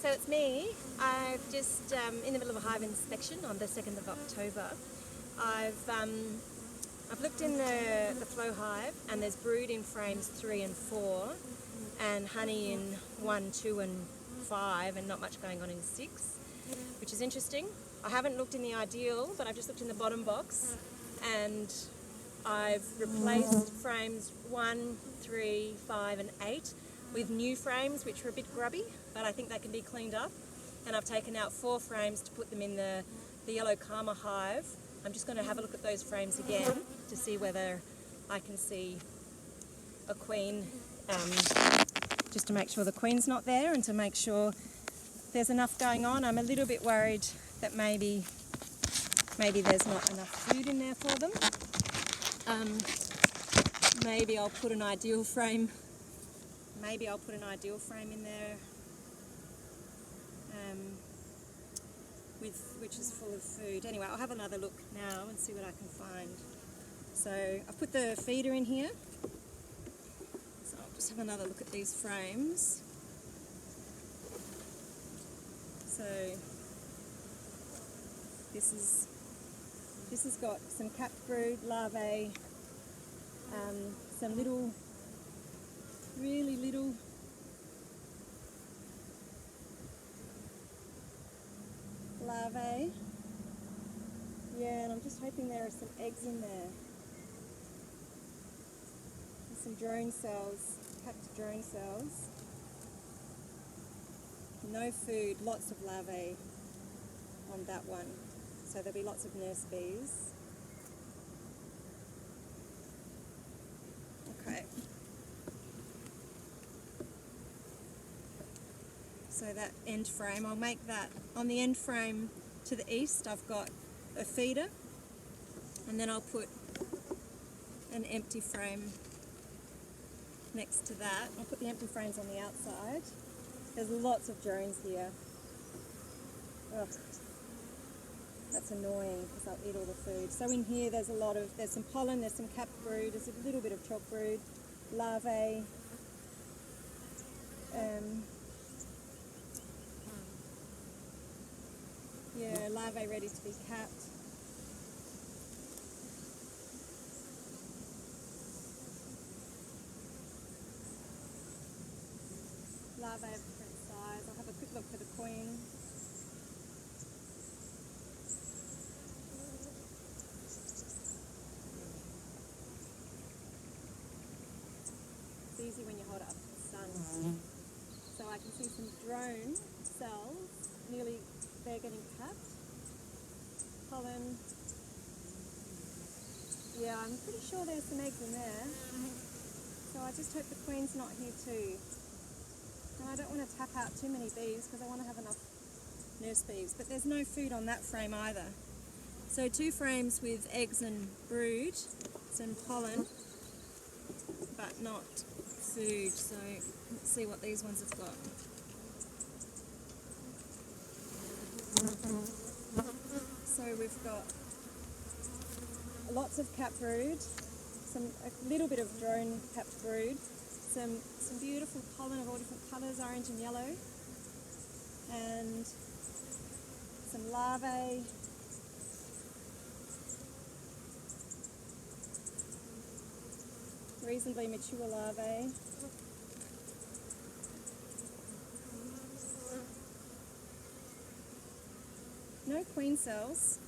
So it's me. I've just in the middle of a hive inspection on the 2nd of October. I've looked in the flow hive, and there's brood in frames 3 and 4 and honey in 1, 2 and 5, and not much going on in 6, which is interesting. I haven't looked in the ideal, but I've just looked in the bottom box, and I've replaced frames 1, 3, 5 and 8 with new frames which were a bit grubby, but I think they can be cleaned up. And I've taken out 4 frames to put them in the yellow karma hive. I'm just going to have a look at those frames again to see whether I can see a queen, just to make sure the queen's not there and to make sure there's enough going on. I'm a little bit worried that maybe there's not enough food in there for them. Maybe I'll put an ideal frame. Maybe I'll put an ideal frame in there, which is full of food. Anyway, I'll have another look now and see what I can find. So I've put the feeder in here. So I'll just have another look at these frames. So this has got some capped brood, larvae, some really little larvae. Yeah, and I'm just hoping there are some eggs in there. And some drone cells, capped drone cells. No food, lots of larvae on that one. So there'll be lots of nurse bees. Okay. So that end frame, I'll make that on the end frame to the east. I've got a feeder, and then I'll put an empty frame next to that. I'll put the empty frames on the outside. There's lots of drones here. Ugh, that's annoying because they'll eat all the food. So in here there's some pollen, there's some capped brood, there's a little bit of chalk brood, larvae, yeah, larvae ready to be capped. Larvae of different size. I'll have a quick look for the queen. It's easy when you hold it up to the sun. So I can see some drone cells, nearly they're getting capped. Pollen. Yeah, I'm pretty sure there's some eggs in there. So I just hope the queen's not here too. And I don't want to tap out too many bees because I want to have enough nurse bees. But there's no food on that frame either. So 2 frames with eggs and brood, some pollen, but not food. So let's see what these ones have got. So we've got lots of capped brood, a little bit of drone capped brood, some beautiful pollen of all different colours, orange and yellow, and some larvae, reasonably mature larvae. No queen cells.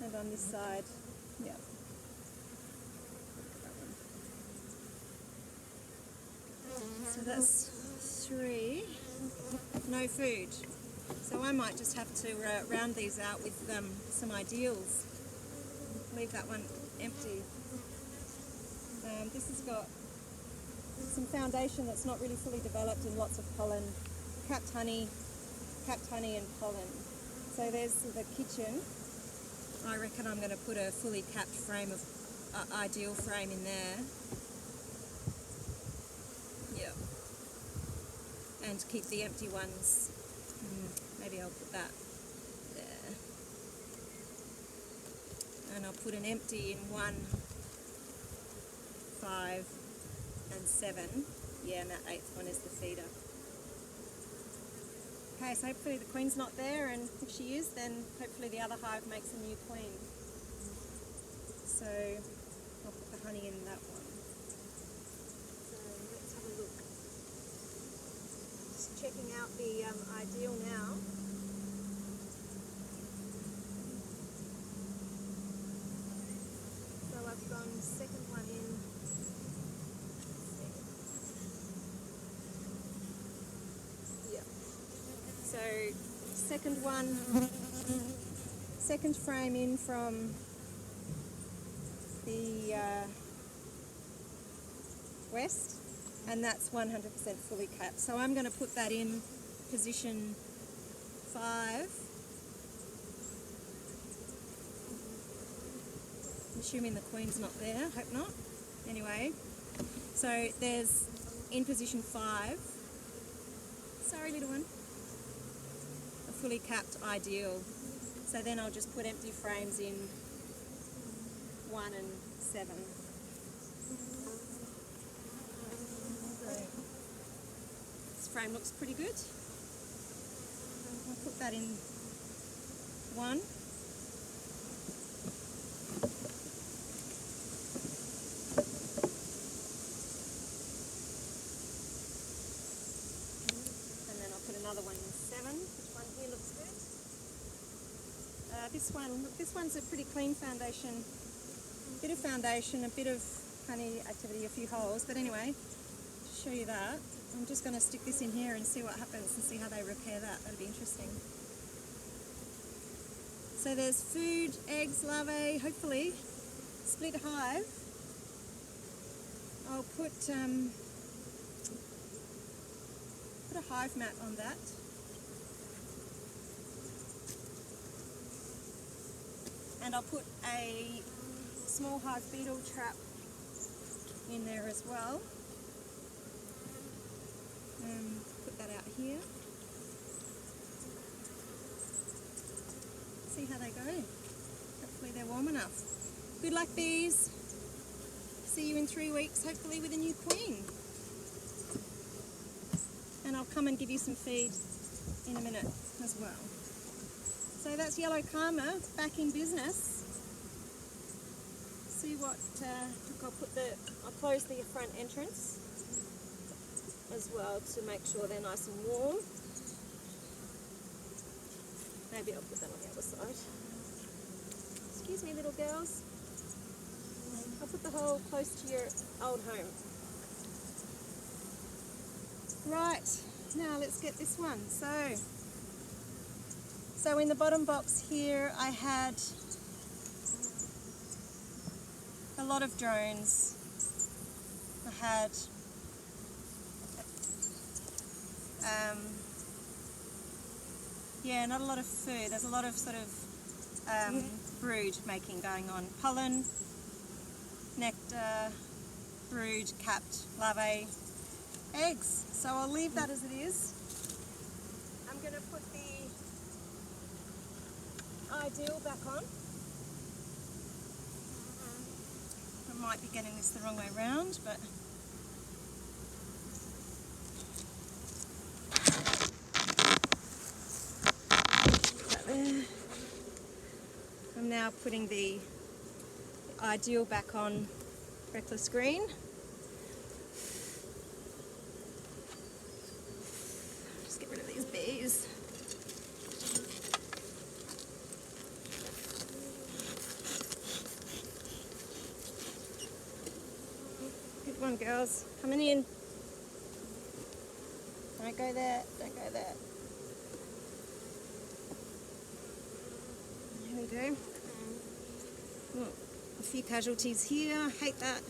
And on this side, yeah. So that's 3. No food. So I might just have to round these out with some ideals. Leave that one empty. This has got some foundation that's not really fully developed and lots of pollen, capped honey and pollen. So there's the kitchen. I reckon I'm going to put a fully capped frame of ideal frame in there. Yeah. And keep the empty ones. Maybe I'll put that there. And I'll put an empty in one 5 and 7. Yeah, and that 8th one is the feeder. Okay, so hopefully the queen's not there, and if she is, then hopefully the other hive makes a new queen. So I'll put the honey in that one. So let's have a look. Just checking out the ideal now. So I've gone second one in. Yeah. So second frame in from the west, and that's 100% fully capped. So I'm going to put that in position 5. I'm assuming the queen's not there, hope not. Anyway, so there's in position 5. Sorry, little one. A fully capped ideal. So then I'll just put empty frames in 1 and 7. This frame looks pretty good. I'll put that in 1. And then I'll put another one in 7. Which one here looks good? This one's a pretty clean foundation. Bit of foundation, a bit of honey activity, a few holes, but anyway, to show you that, I'm just going to stick this in here and see what happens and see how they repair that. That'll be interesting. So there's food, eggs, larvae, hopefully, split hive. I'll put a hive mat on that. And I'll put a small hive beetle trap in there as well. Put that out here. See how they go. Hopefully they're warm enough. Good luck, bees. See you in 3 weeks, hopefully with a new queen. And I'll come and give you some feed in a minute as well. So that's Yellow Karma back in business. See what, I'll close the front entrance as well to make sure they're nice and warm. Maybe I'll put that on the other side. Excuse me, little girls. I'll put the hole close to your old home. Right, now let's get this one. So in the bottom box here I had a lot of drones. I had yeah, not a lot of food. There's a lot of sort of brood making going on. Pollen, nectar, brood, capped, larvae, eggs. So I'll leave that as it is. I'm going to put the ideal back on. I might be getting this the wrong way round, but that there. I'm now putting the ideal back on Reckless Green. Just get rid of these bees. Good one, girls. Coming in. Don't go there. Don't go there. Here we go. Oh, a few casualties here. Hate that.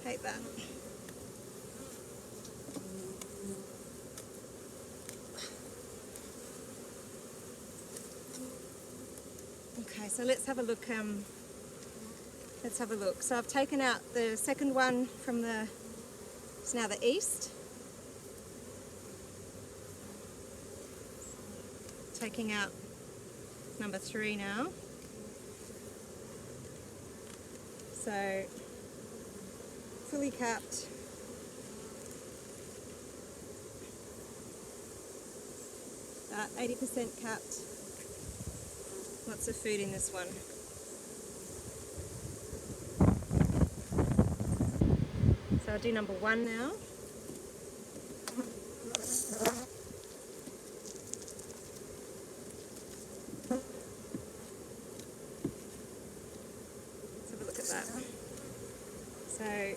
Hate that. Okay, so let's have a look. Let's have a look. So I've taken out the second one from it's now the east. Taking out number 3 now. So fully capped. About 80% capped. Lots of food in this one. So I'll do number 1 now. Let's have a look at that. So,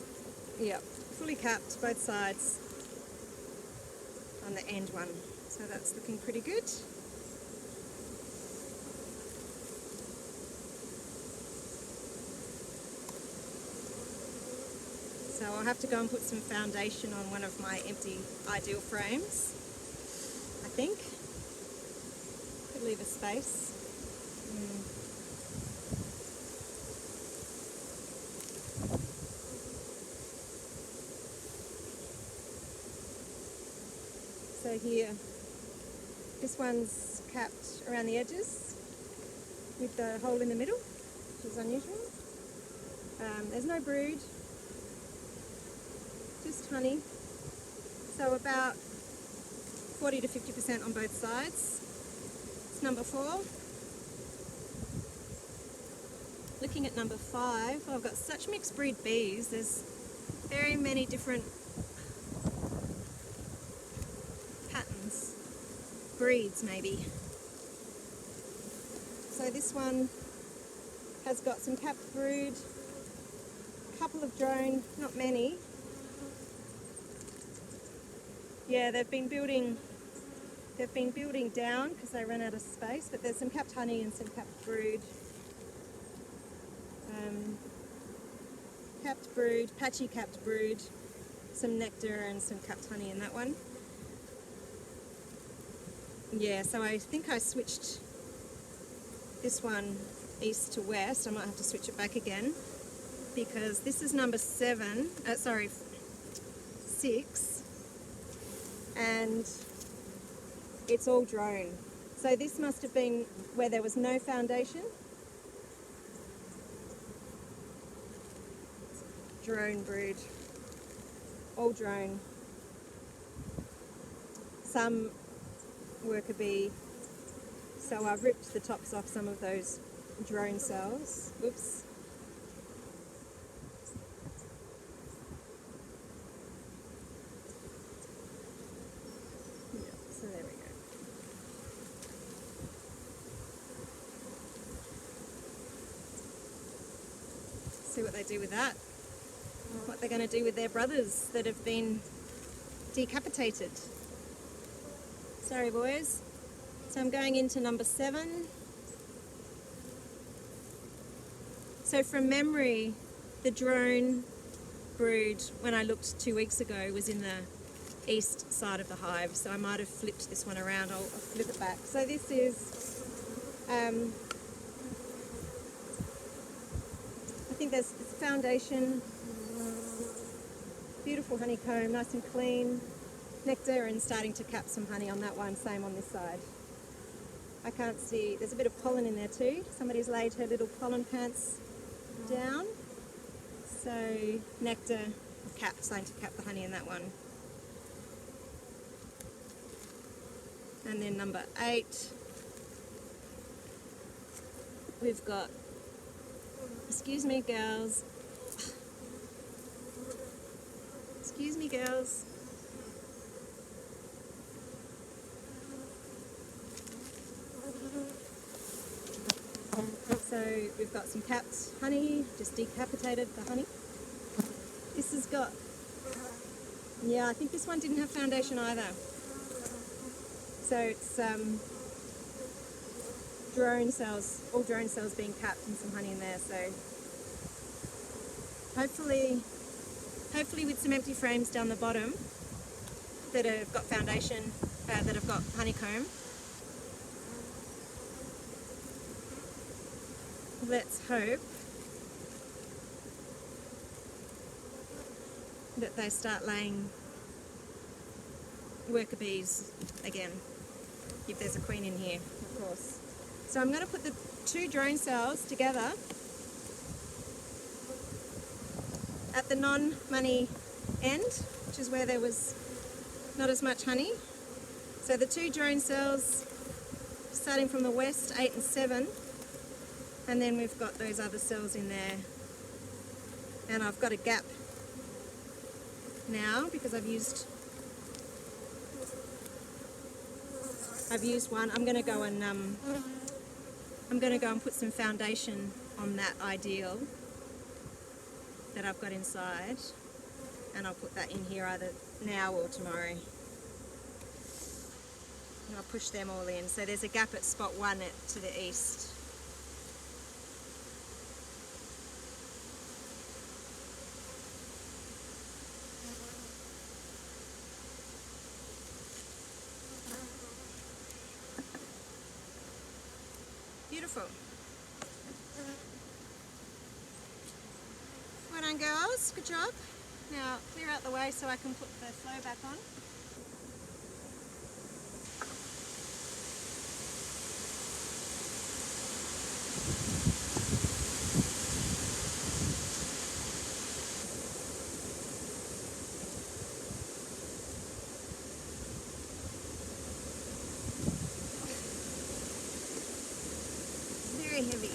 yeah, fully capped both sides on the end one. So that's looking pretty good. So I'll have to go and put some foundation on one of my empty ideal frames, I think. Could leave a space. So here, this one's capped around the edges with the hole in the middle, which is unusual. There's no brood, just honey. So about 40 to 50% on both sides. It's number 4. Looking at number 5, I've got such mixed breed bees. There's very many different patterns, breeds maybe. So this one has got some capped brood, a couple of drone, not many. Yeah, they've been building down because they ran out of space, but there's some capped honey and some capped brood. Capped brood, patchy capped brood, some nectar and some capped honey in that one. Yeah, so I think I switched this one east to west. I might have to switch it back again because this is number 6, and it's all drone. So this must have been where there was no foundation. Drone brood, all drone. Some worker bee. So I've ripped the tops off some of those drone cells. Oops. Yeah, so there we go. See what they do with that. What they're going to do with their brothers that have been decapitated. Sorry boys. So I'm going into number 7. So from memory, the drone brood, when I looked 2 weeks ago, was in the east side of the hive. So I might have flipped this one around. I'll flip it back. So this is, I think there's foundation, beautiful honeycomb, nice and clean, nectar, and starting to cap some honey on that one, same on this side. I can't see, there's a bit of pollen in there too. Somebody's laid her little pollen pants down. So nectar, starting to cap the honey in that one. And then number 8, we've got, excuse me girls, excuse me girls. So we've got some capped honey, just decapitated the honey. This has got, yeah, I think this one didn't have foundation either. So it's drone cells, all drone cells being capped and some honey in there. So hopefully with some empty frames down the bottom that have got foundation, that have got honeycomb. Let's hope that they start laying worker bees again, if there's a queen in here, of course. So I'm going to put the 2 drone cells together at the non-money end, which is where there was not as much honey. So the 2 drone cells starting from the west, 8 and 7, and then we've got those other cells in there. And I've got a gap now because I've used one. I'm going to go and put some foundation on that ideal that I've got inside, and I'll put that in here either now or tomorrow. And I'll push them all in. So there's a gap at spot 1 to the east. Beautiful. Well done, girls. Good job. Now clear out the way so I can put the flow back on. Very heavy.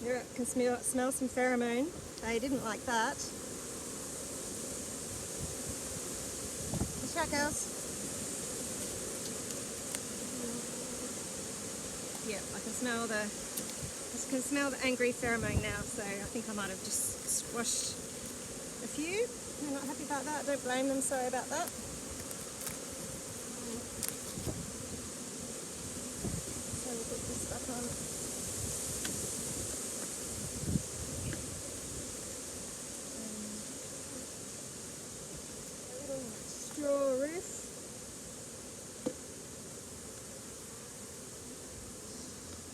Here it can smell some pheromone. They didn't like that. Watch out, girls. Yeah, I can smell the angry pheromone now, so I think I might have just squashed a few. They're not happy about that. Don't blame them, sorry about that. So we'll put this back on. A little straw roof.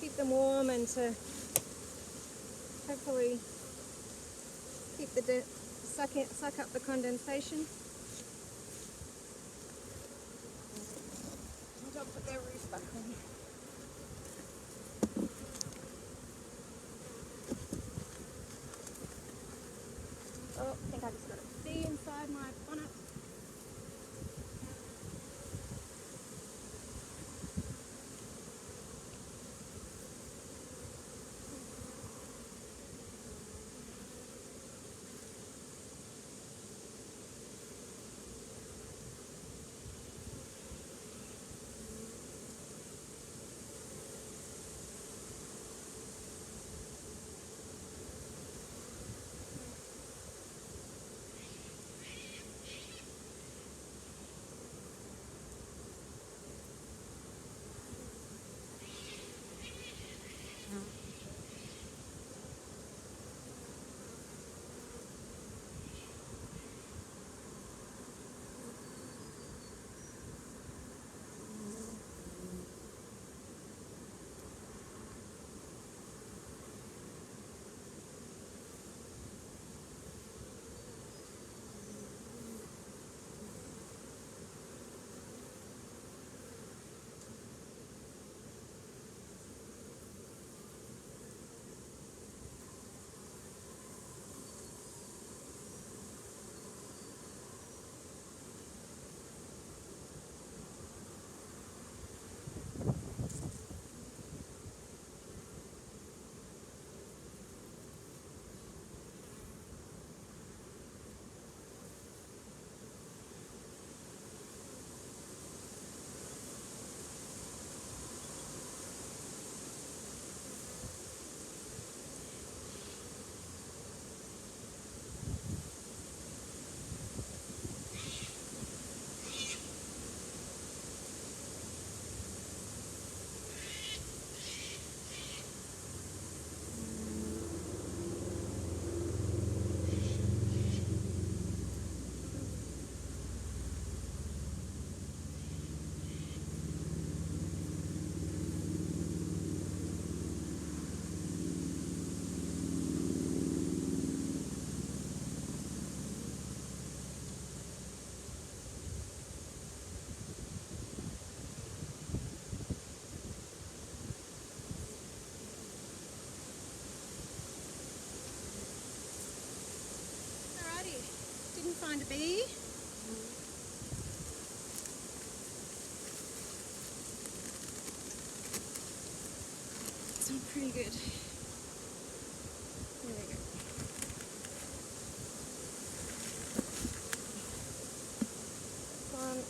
Keep them warm and to hopefully keep the suck up the condensation. And I'll put their roof back on. Oh, I think I just got a bee inside my bonnet. pretty good. There we go. One.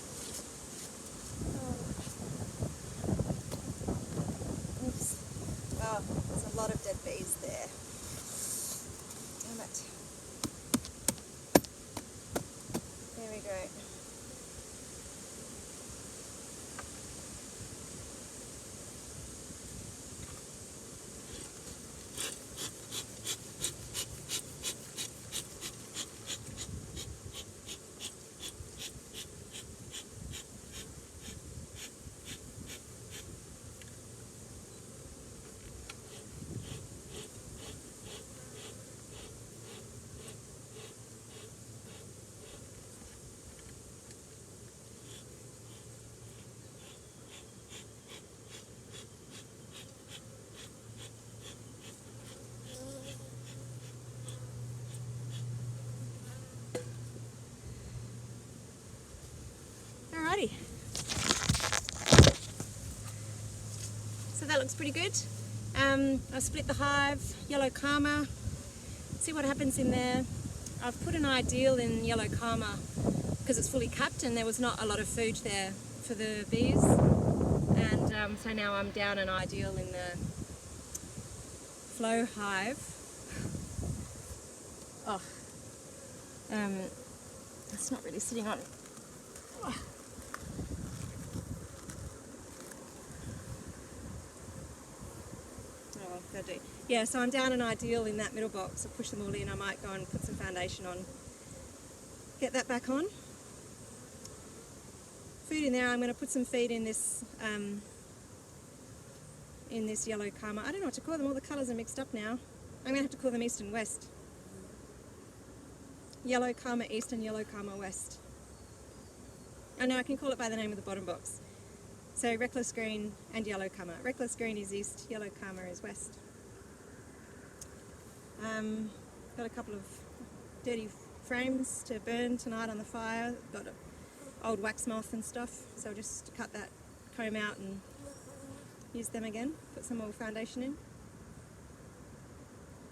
Oops. Oh, there's a lot of dead bees there. Damn it. There we go. Alrighty. So that looks pretty good. I've split the hive, yellow karma. See what happens in there. I've put an ideal in yellow karma because it's fully capped and there was not a lot of food there for the bees. And so now I'm down an ideal in the flow hive. Oh, it's not really sitting on. Oh. Oh, that'll do. Yeah, so I'm down an ideal in that middle box. I'll push them all in. I might go and put some foundation on. Get that back on. Food in there. I'm going to put some feed in this yellow karma. I don't know what to call them. All the colours are mixed up now. I'm going to have to call them East and West. Yellow karma East and yellow karma West. Oh no, I can call it by the name of the bottom box. So reckless green and yellow karma. Reckless green is east, yellow karma is west. Got a couple of dirty frames to burn tonight on the fire. Got an old wax moth and stuff, so I'll just cut that comb out and use them again. Put some more foundation in.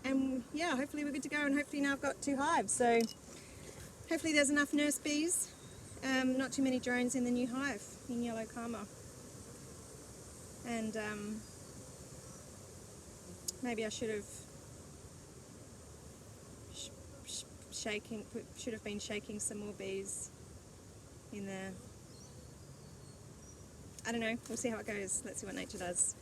And yeah, hopefully we're good to go, and hopefully now I've got 2 hives. So hopefully there's enough nurse bees. Not too many drones in the new hive in yellow karma. And maybe I should have been shaking some more bees in there. I don't know, we'll see how it goes. Let's see what nature does.